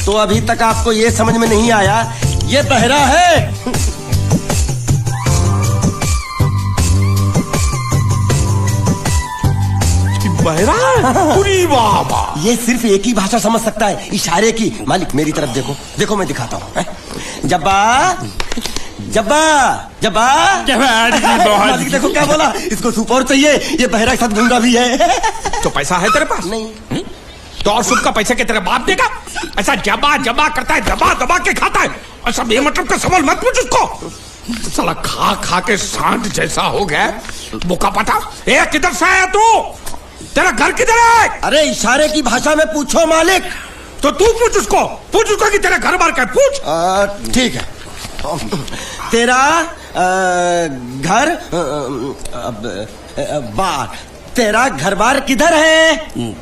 तो अभी तक आपको ये समझ में नहीं आया ये बहरा है। बहरा है? बाबा ये सिर्फ एक ही भाषा समझ सकता है, इशारे की। मालिक मेरी तरफ देखो, देखो मैं दिखाता हूँ। जब्बा जब्बा जब्बा मालिक देखो क्या बोला, इसको सूप और चाहिए, ये बहरा के साथ गंगा भी है। तो पैसा है तेरे पास? नहीं। तो और सूप का पैसा के तेरे बाप देगा? ऐसा जबा जबा करता है, दबा दबा के खाता है। ऐसा बेमतलब का सवाल मत पूछ उसको। साला खा खा के सांड जैसा हो गया बोका पटा। ए किधर से आया तू? तेरा घर किधर है? अरे इशारे की भाषा में पूछो मालिक। तो तू पूछ उसको कि तेरा घर बार क्या, पूछ। ठीक है। तेरा घर बार, तेरा घर बार किधर है?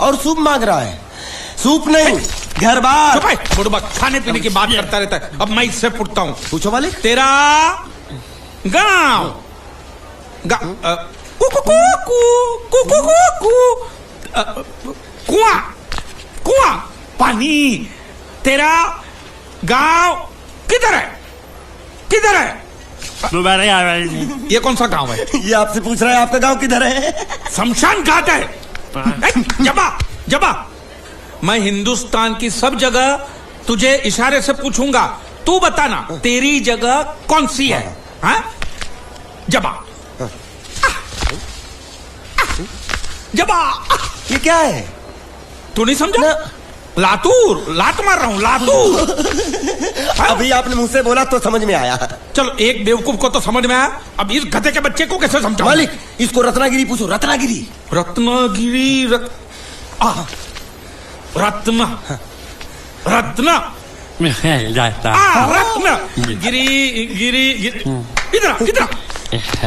और सूप मांग रहा है। सूप नहीं, घर बार। बुढ़बा खाने पीने की बात करता रहता है। अब मैं इससे पूछता हूँ। पूछो मालिक। तेरा गाँव कुआं कुआं पानी, तेरा गांव किधर है? किधर है? ये कौन सा गांव है? ये आपसे पूछ रहा है आपका गांव किधर है? शमशान घाट है। जबा जबा, मैं हिंदुस्तान की सब जगह तुझे इशारे से पूछूंगा, तू बताना तेरी जगह कौन सी है? हाँ? जबा जबा। ये क्या है? तू नहीं समझा? लातूर, लात मार रहा हूँ, लातूर। अभी आपने मुंह से बोला तो समझ में आया। चलो एक बेवकूफ को तो समझ में आया, अब इस गधे के बच्चे को कैसे समझाऊं? मालिक इसको रत्नागिरी पूछो, रत्नागिरी। रत्नागिरी रत्न रत्न रत्न गिरी गिरी इधर इधर।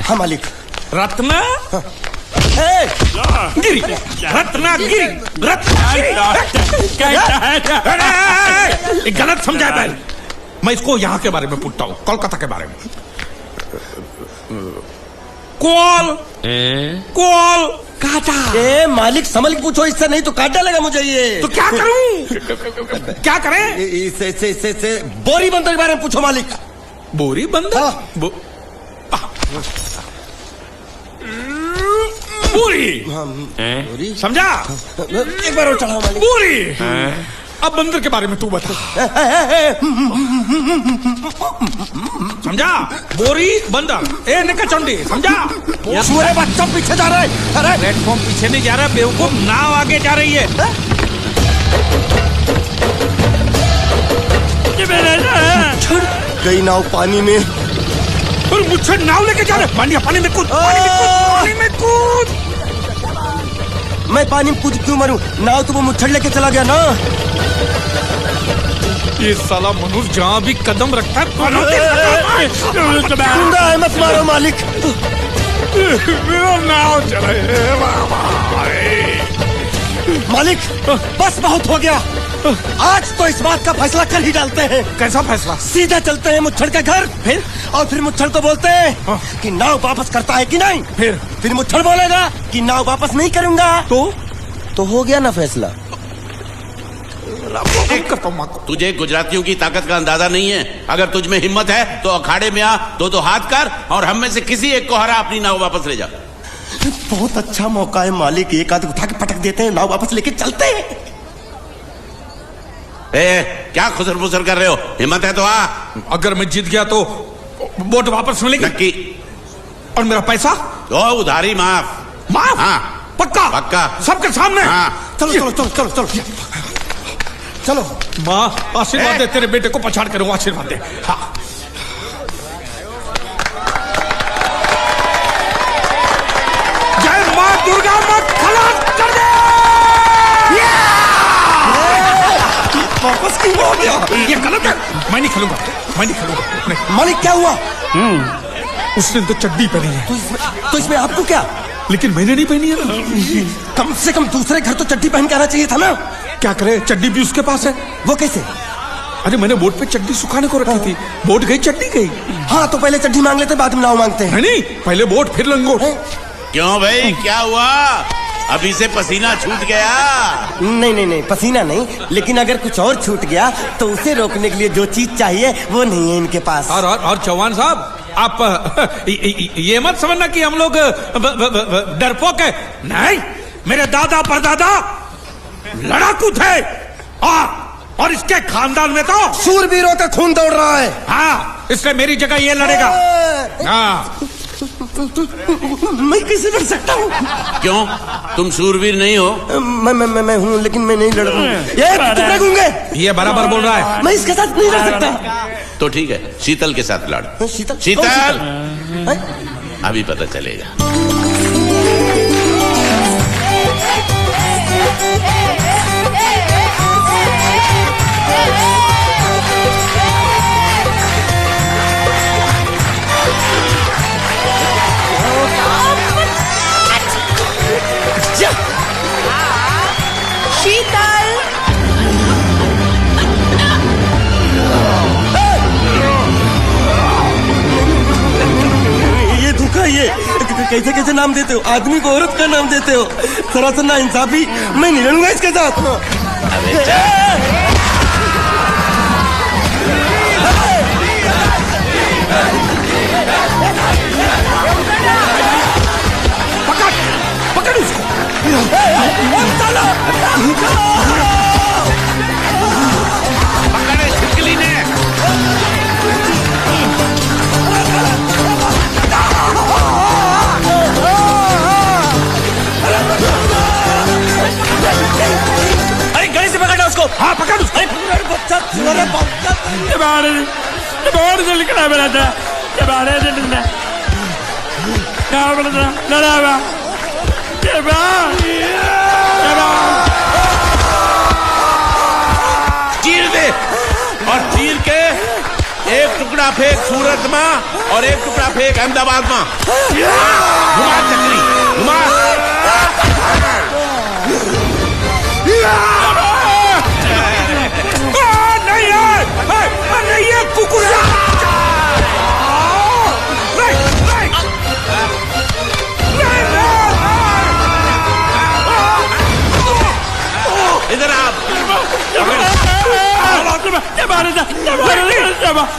हाँ मालिक। रत्न गिरी, रत्नागिरी, रत्नागिरी। गलत समझा है। मैं इसको यहाँ के बारे में पूछता हूँ, कोलकाता के बारे में। कोल कोल काटा। मालिक समझ के पूछो इससे, नहीं तो काट डालेगा मुझे ये। तो क्या करूं? क्या करें? इसे बोरी बंदर के बारे में पूछो मालिक। बोरी बंदर? पूरी समझा? एक बार और चढ़ाओ मालिक। पूरी। अब बंदर के बारे में तू बता। समझा? बोरी बंदर। ए निकचंडी, समझा? सूरे बच्चा पीछे जा रहा है। अरे प्लेटफॉर्म पीछे नहीं जा रहा, बेवकूफ, नाव आगे जा रही है। गई नाव पानी में। और मुझे नाव लेके जा रहे। पानी में कूद, पानी में कूद। मैं पानी में कूद क्यों मरूं? नाव तो वो मुच्छड़ लेके चला गया ना। ये साला मनुष्य जहाँ भी कदम रखता है जिंदा है, मत मारो मालिक। नाव चले मालिक, बस बहुत हो गया। आज तो इस बात का फैसला कर ही डालते हैं। कैसा फैसला? सीधा चलते हैं मुच्छड़ के घर, फिर मुच्छड़ को बोलते हैं कि नाव वापस करता है कि नहीं। फिर मुच्छड़ बोलेगा कि नाव वापस नहीं करूंगा। तो हो गया ना फैसला। तुझे गुजरातियों की ताकत का अंदाजा नहीं है। अगर तुझ में हिम्मत है तो अखाड़े में आ, दो हाथ कर और हम में से किसी एक को हरा, अपनी नाव वापस ले जा। बहुत अच्छा मौका है मालिक, एक आध उठा के पटक देते हैं, नाव वापस लेके चलते हैं। क्या खुसर फुसर कर रहे हो? हिम्मत है तो आ। अगर मैं जीत गया तो बोट वापस मिलेगी? नक्की। और मेरा पैसा? तो उधारी माफ। माफ? हाँ पक्का? पक्का, सबके सामने। हाँ। चलो। माँ आशीर्वाद दे, तेरे बेटे को पछाड़ करूंगा, आशीर्वाद दे। हाँ। जय माँ दुर्गा, मत खलास कर दे। वापस क्यों हो गया? ये गलत है, मैं नहीं खेलूंगा, मैं नहीं खेलूंगा। मालिक क्या हुआ? उसने तो चड्डी पहनी है। तो इसमें आपको क्या? लेकिन मैंने नहीं पहनी है। कम से कम दूसरे घर तो चड्डी पहन के आना चाहिए था ना। क्या करे, चड्डी भी उसके पास है। वो कैसे? अरे मैंने बोट पे चड्डी सुखाने को रखी थी, बोट गई, चड्डी गई। हाँ तो पहले चड्डी मांग लेते, बाद में नाव मांगते हैं। नहीं, पहले बोट फिर लंगोट। क्यों भाई, क्या हुआ? अभी से पसीना छूट गया। नहीं नहीं नहीं, पसीना नहीं, लेकिन अगर कुछ और छूट गया तो उसे रोकने के लिए जो चीज चाहिए वो नहीं है इनके पास। और चौहान साहब, आप ये मत समझना कि हम लोग डरपोक है। नहीं, मेरे दादा परदादा लड़ाकू थे और इसके खानदान में तो शूरवीरों का खून दौड़ रहा है। हाँ, इसलिए मेरी जगह ये लड़ेगा। हाँ, मैं कैसे लड़ सकता हूँ? क्यों, तुम शूरवीर नहीं हो? मैं हूँ, लेकिन मैं नहीं लड़ रहा हूँ। ये बराबर बोल रहा है। मैं इसके साथ नहीं लड़ सकता। तो ठीक है, शीतल के साथ लड़। शीतल? शीतल, अभी पता चलेगा। शीतल, ये धोखा, ये कैसे कैसे नाम देते हो? आदमी को औरत का नाम देते हो। सरासर ना इंसाफी। मैं नहीं लड़ूंगा इसके साथ। अबे जा। पकड़ उसको। पकड़े छिपकली ने। अरे गले से पकड़ना उसको। हाँ, पकड़ उसको। बच्चा, बाहर से निकला मेरा था, बाहर से निकला, क्या बोला था, लड़ा बा, चीर दे, और चीर के एक टुकड़ा फेंक सूरत में और एक टुकड़ा फेंक अहमदाबाद में। घुमा चक्री, घुमा। नहीं है कुकुरा। इधर आप।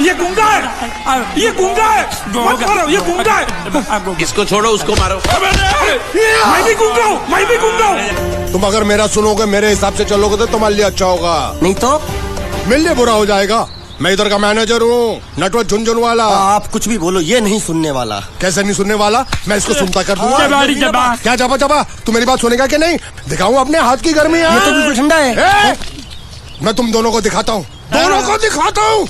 ये गुंगा है, ये गुंगा है, मत मारो, ये गुंगा है। इसको छोड़ो, उसको मारो। मैं भी गुंगा हूँ, मैं भी गुंगा हूँ। तुम अगर मेरा सुनोगे, मेरे हिसाब से चलोगे तो तुम्हारे लिए अच्छा होगा, नहीं तो मेरे लिए बुरा हो जाएगा। मैं इधर का मैनेजर हूँ, नटवर झुनझुनवाला। आप कुछ भी बोलो, ये नहीं सुनने वाला। कैसे नहीं सुनने वाला? मैं इसको सुनता कर दूंगा। क्या जबा जबा? तू मेरी बात सुनेगा कि नहीं? दिखाऊं अपने हाथ की गर्मी? ये तो बिल्कुल ठंडा है। मैं तुम दोनों को दिखाता हूँ, दोनों को दिखाता हूँ।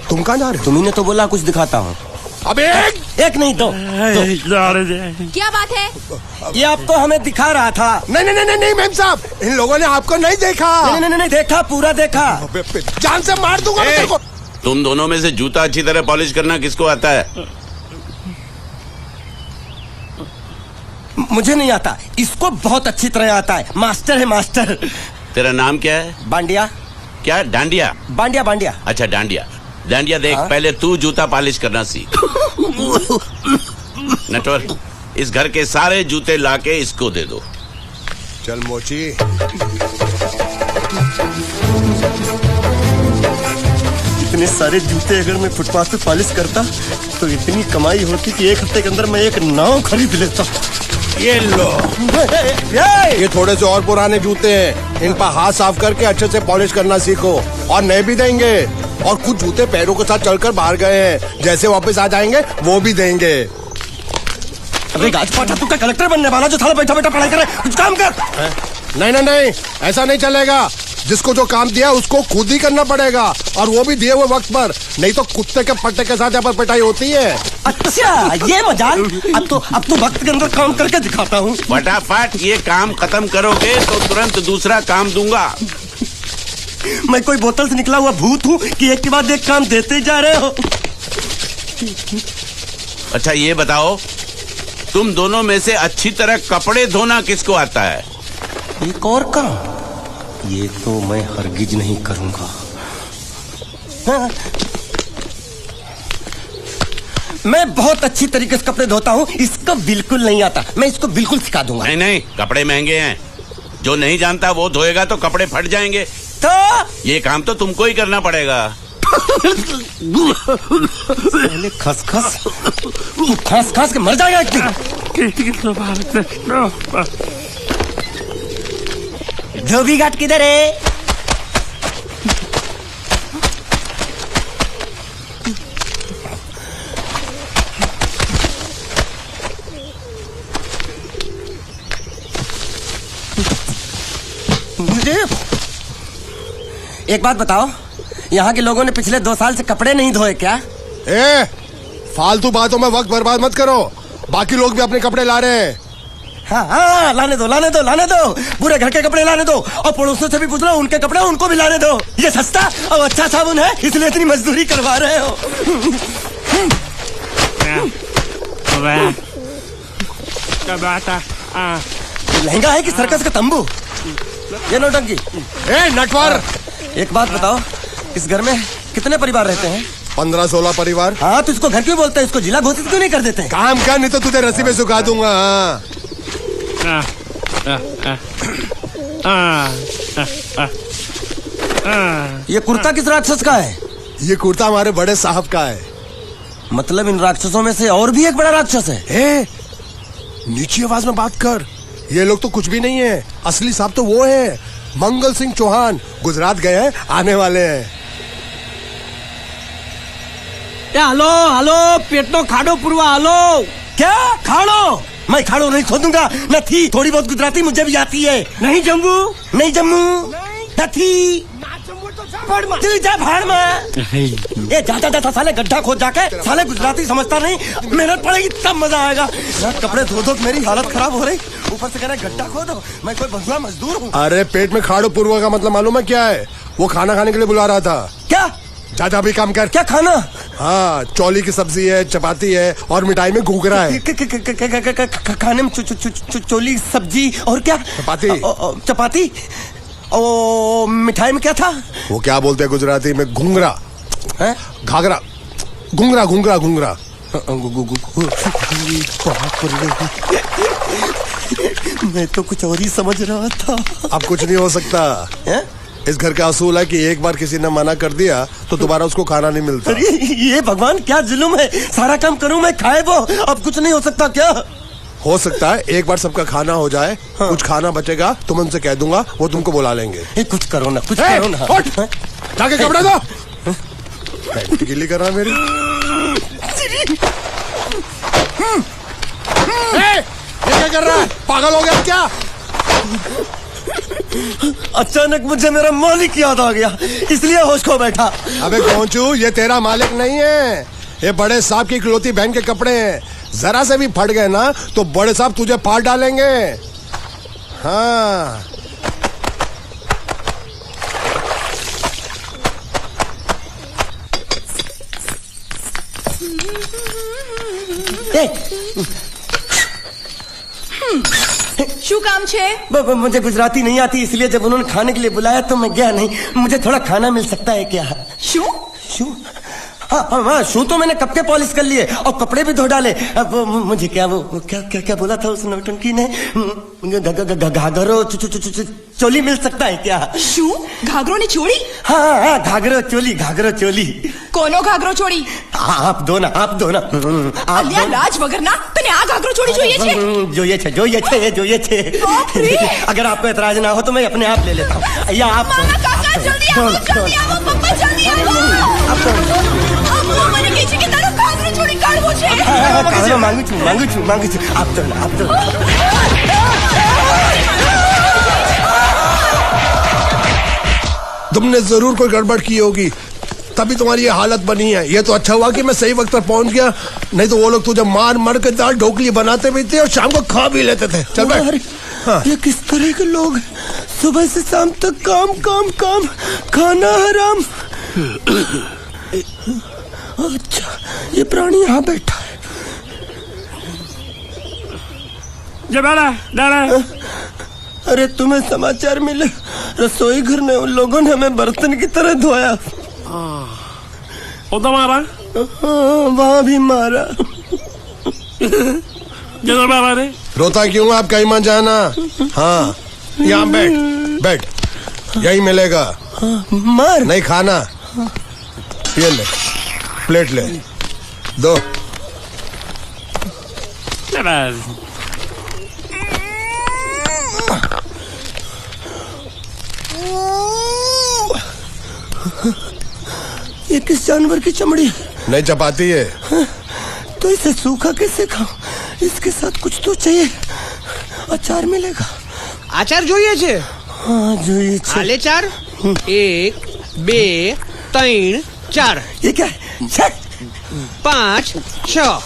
तुम कहाँ जा रहे हो? तुम्ही ने तो बोला कुछ दिखाता हूँ। अब एक नहीं दो। क्या बात है? ये आपको हमें दिखा रहा था। नहीं नहीं नहीं नहीं मैम साहब, इन लोगों ने आपको नहीं देखा। नहीं नहीं नहीं, देखा, पूरा देखा। जान से मार दूंगा मैं तेरे को। तुम दोनों में से जूता अच्छी तरह पॉलिश करना किसको आता है? मुझे नहीं आता, इसको बहुत अच्छी तरह आता है। मास्टर है, मास्टर। तेरा नाम क्या है? बांडिया। क्या? डांडिया? बांडिया बांडिया। अच्छा, डांडिया। डांडिया देख, हाँ? पहले तू जूता पॉलिश करना सीख। नटवर, इस घर के सारे जूते लाके इसको दे दो। चल मोची। इतने सारे जूते अगर मैं फुटपाथ पे पॉलिश करता तो इतनी कमाई होती कि एक हफ्ते के अंदर मैं एक नाव खरीद लेता। ये लो, ये थोड़े से और पुराने जूते हैं, इन पर हाथ साफ करके अच्छे से पॉलिश करना सीखो। और नए भी देंगे, और कुछ जूते पैरों के साथ चलकर बाहर गए हैं, जैसे वापस आ जाएंगे वो भी देंगे। अबे गाजपाटा, तू क्या कलेक्टर बनने वाला जो थाला बैठा बैठा पढ़ाई करे? कुछ काम कर। नहीं नहीं नहीं, ऐसा नहीं चलेगा। जिसको जो काम दिया उसको खुद ही करना पड़ेगा, और वो भी दिए हुए वक्त पर, नहीं तो कुत्ते के पट्टे के साथ यहाँ पर पिटाई होती है। अच्छा, ये मजाक। अब तो वक्त के अंदर काम करके दिखाता हूँ। फटाफट ये काम खत्म करोगे तो तुरंत दूसरा काम दूंगा। मैं कोई बोतल से निकला हुआ भूत हूँ कि एक के बाद एक काम देते जा रहे हो? अच्छा ये बताओ, तुम दोनों में से अच्छी तरह कपड़े धोना किसको आता है? एक और काम? ये तो मैं हरगिज नहीं करूंगा। हाँ। मैं बहुत अच्छी तरीके से कपड़े धोता हूँ, इसको बिल्कुल नहीं आता। मैं इसको बिल्कुल सिखा दूंगा। नहीं नहीं, कपड़े महंगे हैं, जो नहीं जानता वो धोएगा तो कपड़े फट जाएंगे। तो ये काम तो तुमको ही करना पड़ेगा। पहले खस खस के मर जाएगा एक दिन। धोबी घाट किधर है? मुझे एक बात बताओ, यहाँ के लोगों ने पिछले 2 साल से कपड़े नहीं धोए क्या? ए, फालतू बातों में वक्त बर्बाद मत करो। बाकी लोग भी अपने कपड़े ला रहे हैं। हाँ, लाने दो। पूरे घर के कपड़े लाने दो, और पड़ोसियों से भी पूछ लो, उनके कपड़े उनको भी लाने दो। ये सस्ता और अच्छा साबुन है, इसलिए इतनी मजदूरी करवा रहे हो। लहंगा है कि सर्कस का तंबू? ये नौटंकी। ए नटवर, एक बात बताओ, इस घर में कितने परिवार रहते हैं? 15-16 परिवार। हाँ, तो इसको घर क्यों बोलते हैं? इसको जिला घोषित क्यों नहीं कर देते? काम कर, नहीं तो तुझे रस्सी में सुखा दूंगा। ये कुर्ता किस राक्षस का है? ये कुर्ता हमारे बड़े साहब का है। मतलब इन राक्षसों में से और भी एक बड़ा राक्षस है? ए, नीची आवाज में बात कर। ये लोग तो कुछ भी नहीं है, असली साहब तो वो है, मंगल सिंह चौहान। गुजरात गए हैं, आने वाले हैं। हेलो, पेट तो खाड़ो पुरवा। हेलो, क्या खाड़ो? मैं खाड़ो नहीं खोदूंगा। न थी, थोड़ी बहुत गुजराती मुझे भी आती है। नहीं जम्मू न थी। तू जा भाड़ में। ये जाता साले गड्ढा खोद जाके, साले गुजराती समझता नहीं। मेहनत पड़ेगी तब मजा आएगा। कपड़े धो धो मेरी हालत खराब हो रही, ऊपर से कह रहे गड्ढा खोदो। मैं कोई बंधुआ मजदूर हूँ? अरे पेट में खाड़ो पूर्वा का मतलब मालूम है क्या है? वो खाना खाने के लिए बुला रहा था। क्या? जा भी काम कर। क्या खाना? हाँ, चौली की सब्जी है, चपाती है, और मिठाई में घूघरा है। खाने में चोली सब्जी और क्या? चपाती। ओ, मिठाई में क्या था? वो क्या बोलते हैं गुजराती में? घूंघरा, घाघरा, घूंघरा। मैं तो कुछ और ही समझ रहा था। अब कुछ नहीं हो सकता है? इस घर का असूल है कि एक बार किसी ने मना कर दिया तो दोबारा उसको खाना नहीं मिलता। अरे ये भगवान क्या जुल्म है! सारा काम करूं मैं, खाए वो। अब कुछ नहीं हो सकता क्या? हो सकता है एक बार सबका खाना हो जाए। हाँ। कुछ खाना बचेगा तो मैं उनसे कह दूंगा, वो तुमको बुला लेंगे। कुछ करो ना, कुछ करो ना। जाके कपड़े दो। गिल्ली कर रहा मेरी। ये क्या कर रहा है? पागल हो गया क्या? अचानक मुझे मेरा मालिक याद आ गया, इसलिए होश खो बैठा। अबे पहुंचू, ये तेरा मालिक नहीं है, ये बड़े साहब की इकलौती बहन के कपड़े हैं। जरा से भी फट गए ना तो बड़े साहब तुझे फाड़ डालेंगे। हाँ, શું કામ છે? मुझे गुजराती नहीं आती, इसलिए जब उन्होंने खाने के लिए बुलाया तो मैं गया नहीं। मुझे थोड़ा खाना मिल सकता है क्या? शू? हाँ, शू तो मैंने कब के पॉलिश कर लिए और कपड़े भी धो डाले। अब मुझे क्या क्या बोला था उस नौटंकी ने? घाघरो चोली मिल सकता है क्या? શું? ઘાઘરો ની ચોળી? हाँ, घाघरो चोली। કોનો ઘાઘરો ચોળી? आप दो ना। અલ્યા લાજ વગરના તને આ ઘાઘરો ચોળી જોઈએ છે? જોઈએ છે। अगर आपको एतराज ना हो तो मैं अपने आप ले लेता हूँ। या आप મામા કાકા જલ્દી આવો પપ્પા જલ્દી આવો। અમ્મા મને કહે છે કે તારો ઘાઘરો ચોળી કાઢવો છે। मांगू छू। आप तो तुमने जरूर कोई गड़बड़ की होगी, तभी तुम्हारी ये हालत बनी है। ये तो अच्छा हुआ कि मैं सही वक्त पर पहुंच गया, नहीं तो वो लोग तुझे मार के दाल ढोकली बनाते भी थे और शाम को खा भी लेते थे। चल बैठ। हाँ। ये किस तरह के लोग? सुबह से शाम तक काम, खाना हराम। अच्छा, ये प्राणी यहाँ बैठा है। अरे तुम्हें समाचार मिले? रसोई घर में उन लोगों ने हमें बर्तन की तरह धोया। वहाँ भी मारा। चलो बाबा रे। रोता क्यों आप, कहीं मत जाना। हाँ, यहाँ बैठ बैठ, यही मिलेगा। मार नहीं खाना, ये ले, प्लेट ले, दो। ये किस जानवर की चमड़ी? नहीं चपाती है। तो इसे सूखा कैसे खाऊं? इसके साथ कुछ तो चाहिए। अचार मिलेगा? આચાર જોઈએ છે? हाँ જોઈએ છે। આલે ચાર 1 2 3 4 ये क्या है? छे! 5 6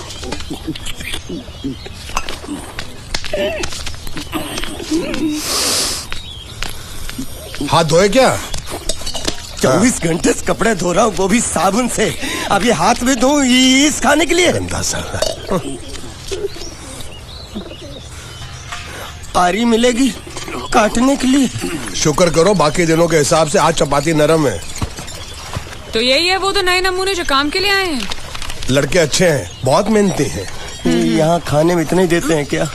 हाथ धोए क्या? 24 घंटे से कपड़े धो रहा हूँ, वो भी साबुन से। अब ये हाथ में धो इस खाने के लिए? गंदा साला। आरी मिलेगी काटने के लिए? शुक्र करो बाकी दिनों के हिसाब से आज चपाती नरम है। तो यही है वो तो नए नमूने जो काम के लिए आए हैं। लड़के अच्छे हैं, बहुत मेहनती हैं। यहाँ खाने में इतने ही देते हैं क्या?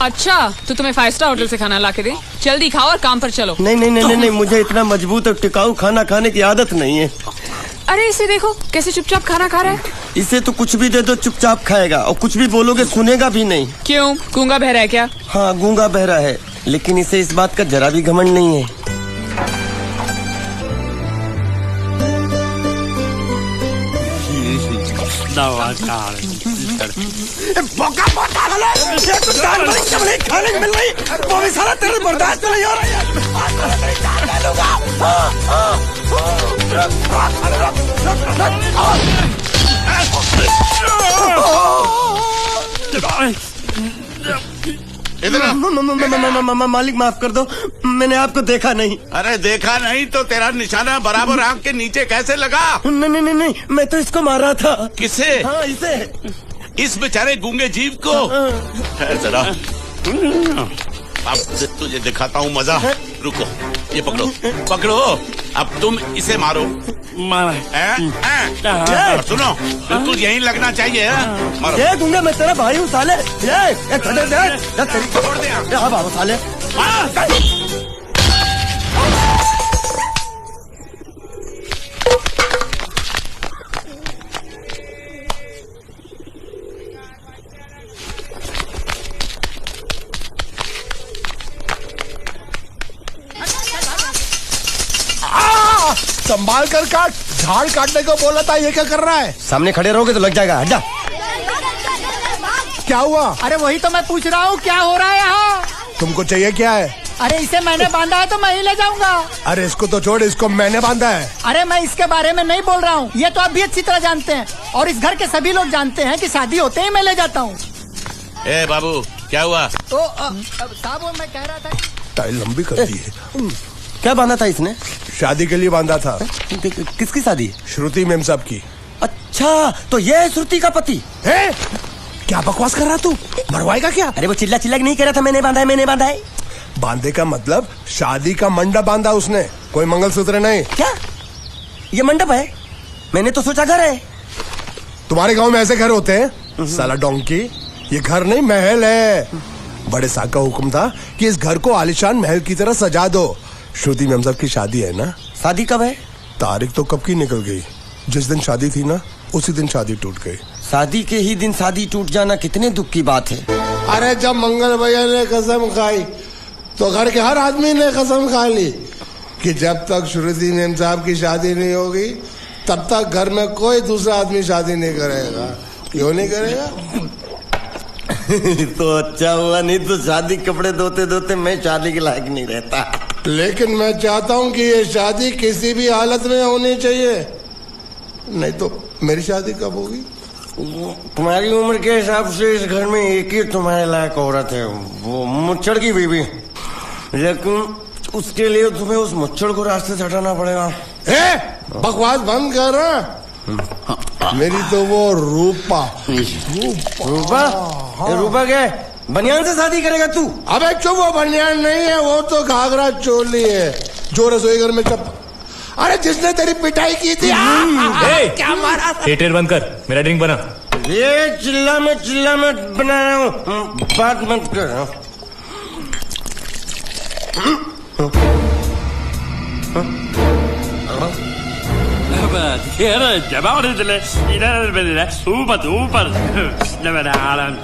अच्छा तो तुम्हें 5 स्टार होटल से खाना ला के दे? जल्दी खाओ और काम पर चलो। नहीं नहीं नहीं नहीं, नहीं मुझे इतना मजबूत और टिकाऊ खाना खाने की आदत नहीं है। अरे इसे देखो कैसे चुपचाप खाना खा रहा है। इसे तो कुछ भी दे दो चुपचाप खाएगा, और कुछ भी बोलोगे सुनेगा भी नहीं। क्यों, गूंगा बहरा है क्या? हाँ गूंगा बहरा है, लेकिन इसे इस बात का जरा भी घमंड नहीं है। खाने को मिल रही, वो भी सारा तेरे बर्दाश्त नहीं हो रही मालिक माफ कर दो, मैंने आपको देखा नहीं। अरे देखा नहीं तो तेरा निशाना बराबर आंख के नीचे कैसे लगा? नहीं नहीं नहीं नहीं, मैं तो इसको मारा था। किसे? हाँ इसे। इस बेचारे गूंगे जीव को? ठहर जरा, अब तुझे दिखाता हूँ मजा। रुको, ये पकड़ो पकड़ो, अब तुम इसे मारो। सुनो, बिल्कुल यहीं लगना चाहिए। मारो। ये गूंगा, मैं तेरा भाई हूँ साले। ये छोड़ दे। हाँ बाबू साले। संभाल कर काट, झाड़ काटने को बोला था, ये क्या कर रहा है? सामने खड़े रहोगे तो लग जाएगा। हट जा। क्या हुआ? अरे वही तो मैं पूछ रहा हूँ, क्या हो रहा है यहाँ? तुमको चाहिए क्या है? अरे इसे मैंने बांधा है तो मैं ही ले जाऊंगा। अरे इसको तो छोड़, इसको मैंने बांधा है। अरे मैं इसके बारे में नहीं बोल रहा हूँ, ये तो आप भी अच्छी तरह जानते हैं, और इस घर के सभी लोग जानते हैं कि शादी होते ही मैं ले जाता हूँ। ए बाबू, क्या हुआ? तो साहब मैं कह रहा था, टाइल लंबी कर दी है। क्या बांधा था इसने? शादी के लिए बांधा था। किसकी शादी? श्रुति मेम साहब की। अच्छा, तो ये है श्रुति का पति? है? क्या बकवास कर रहा तू? मरवाएगा क्या? अरे वो चिल्ला चिल्ला नहीं कह रहा था मैंने बांधा है, मैंने बांधा है। बांधे का मतलब शादी का मंडप बांधा उसने, कोई मंगलसूत्र नहीं। क्या ये मंडप है? मैंने तो सोचा घर है। तुम्हारे गांव में ऐसे घर होते हैं साला डोंकी? ये घर नहीं, महल है। बड़े साहब का हुक्म था कि इस घर को आलिशान महल की तरह सजा दो। श्रुति मेम साहब की शादी है ना? शादी कब है? तारीख तो कब की निकल गई, जिस दिन शादी थी ना उसी दिन शादी टूट गई। शादी के ही दिन शादी टूट जाना कितने दुख की बात है। अरे जब मंगल भैया ने कसम खाई तो घर के हर आदमी ने कसम खा ली कि जब तक श्रुति मेम साहब की शादी नहीं होगी तब तक घर में कोई दूसरा आदमी शादी नहीं करेगा। क्यों नहीं करेगा? तो अच्छा हुआ, नहीं तो शादी कपड़े धोते धोते मैं शादी के लायक नहीं रहता। लेकिन मैं चाहता हूँ कि ये शादी किसी भी हालत में होनी चाहिए, नहीं तो मेरी शादी कब होगी? तुम्हारी उम्र के हिसाब से इस घर में एक ही तुम्हारे लायक औरत है, वो मुच्छड़ की बीवी। लेकिन उसके लिए तुम्हें उस मुच्छड़ को रास्ते से हटाना पड़ेगा। बकवास बंद कर रहा। मेरी तो वो रूपा। रूपा? रूपा क्या? बनियान से शादी करेगा तू? अबे चुप, वो बनियान नहीं है, वो तो घाघरा चोली है जो रसोई घर में अरे जिसने तेरी पिटाई की थी क्या मारा था? थिएटर बंद कर, मेरा ड्रिंक बना। ये चिल्ला मत बना रहा हूँ, बात मत कर। ऊपर आराम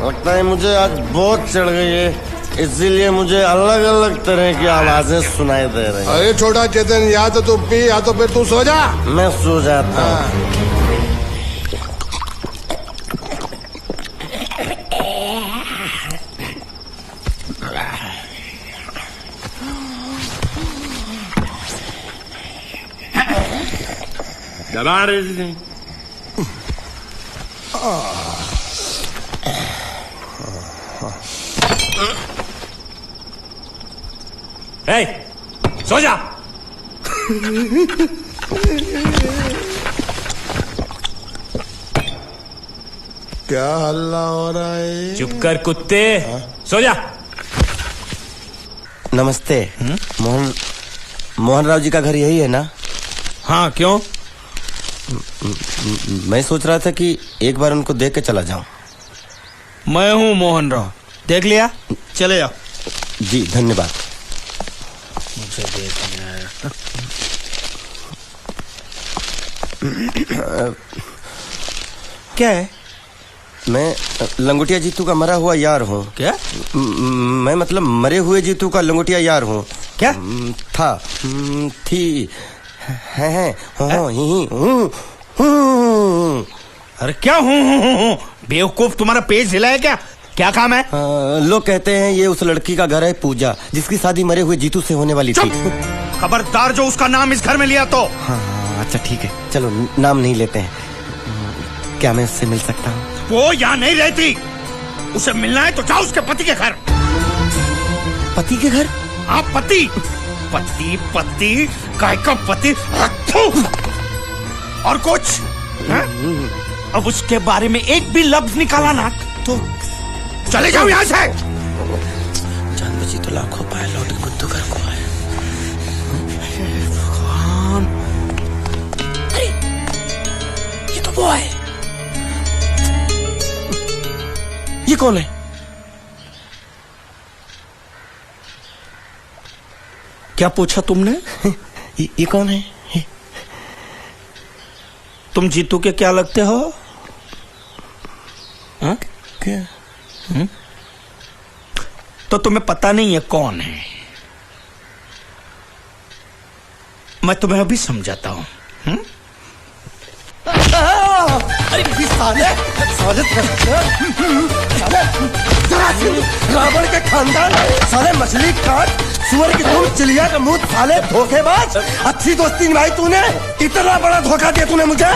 लगता है मुझे आज बहुत चढ़ गई है, इसीलिए मुझे अलग अलग तरह की आवाजें सुनाई दे रही हैं। अरे छोटा चेतन, या तो तू पी या तो फिर तू सो जा। मैं सो जाता हूँ। दबा रहे थे। सो जा। क्या हल्ला हो रहा है? चुप कर कुत्ते, सो जा। नमस्ते। मोहन राव जी का घर यही है ना? हाँ, क्यों? मैं सोच रहा था कि एक बार उनको देख के चला जाऊं। मैं हूँ मोहन राव, देख लिया, चले जाओ। जी धन्यवाद। मुझे देखना है। क्या है? मैं लंगोटिया जीतू का मरा हुआ यार हूँ। क्या? मैं मतलब मरे हुए जीतू का लंगोटिया यार हूँ। क्या? था, थी, है, अरे क्या हूँ? बेवकूफ, तुम्हारा पेज हिला है क्या? क्या काम है? लोग कहते हैं ये उस लड़की का घर है पूजा, जिसकी शादी मरे हुए जीतू से होने वाली थी। खबरदार जो उसका नाम इस घर में लिया तो। हाँ, अच्छा ठीक है, चलो नाम नहीं लेते हैं। क्या मैं उससे मिल सकता हूँ? वो यहाँ नहीं रहती, उसे मिलना है तो जाओ उसके पति के घर। पति के घर? हाँ, पति काय का पति। और कुछ है? अब उसके बारे में एक भी लफ्ज निकाला ना तो चले जाओ यहाँ से। जान बची तो लाखों पाए, लौट बुद्धू घर को आए। भगवान, अरे ये तो वो है। ये कौन है? क्या पूछा तुमने? ये कौन है? तुम जीतू के क्या लगते हो? हा? क्या? तो तुम्हें पता नहीं है कौन है? मैं तुम्हें अभी समझाता हूँ। अरे साले रावण के खानदान, साले मछली काट, सुअर की तुम, चिड़िया का मुंह, साले धोखेबाज। अच्छी दोस्ती निभाई तूने, इतना बड़ा धोखा दिया तूने मुझे।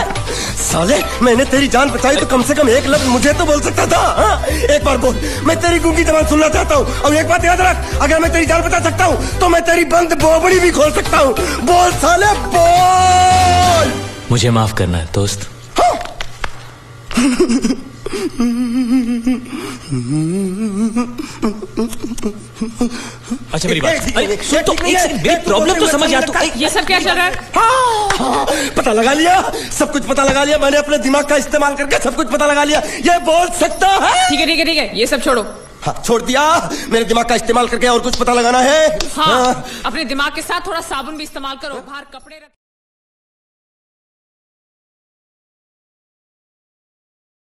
साले मैंने तेरी जान बचाई तो कम से कम एक लफ्ज मुझे तो बोल सकता था। हाँ? एक बार बोल, मैं तेरी गूंगी जबान सुनना चाहता हूँ। और एक बात याद रख, अगर मैं तेरी जान बचा सकता हूँ तो मैं तेरी बंद बोबड़ी भी खोल सकता हूँ। बोल साले बोल। मुझे माफ करना है दोस्त। अच्छा मेरी बात सुन तो, एक सेकंड, मेरी प्रॉब्लम तो समझ आ तू। ये सब क्या चल रहा है? हाँ, पता लगा लिया, सब कुछ पता लगा लिया। मैंने अपने दिमाग का इस्तेमाल करके सब कुछ पता लगा लिया। ये बोल सकता है? ठीक है, ये सब छोड़ो। हाँ, छोड़ दिया। मेरे दिमाग का इस्तेमाल करके और कुछ पता लगाना है? हाँ, अपने दिमाग के साथ थोड़ा साबुन भी इस्तेमाल करो। बाहर कपड़े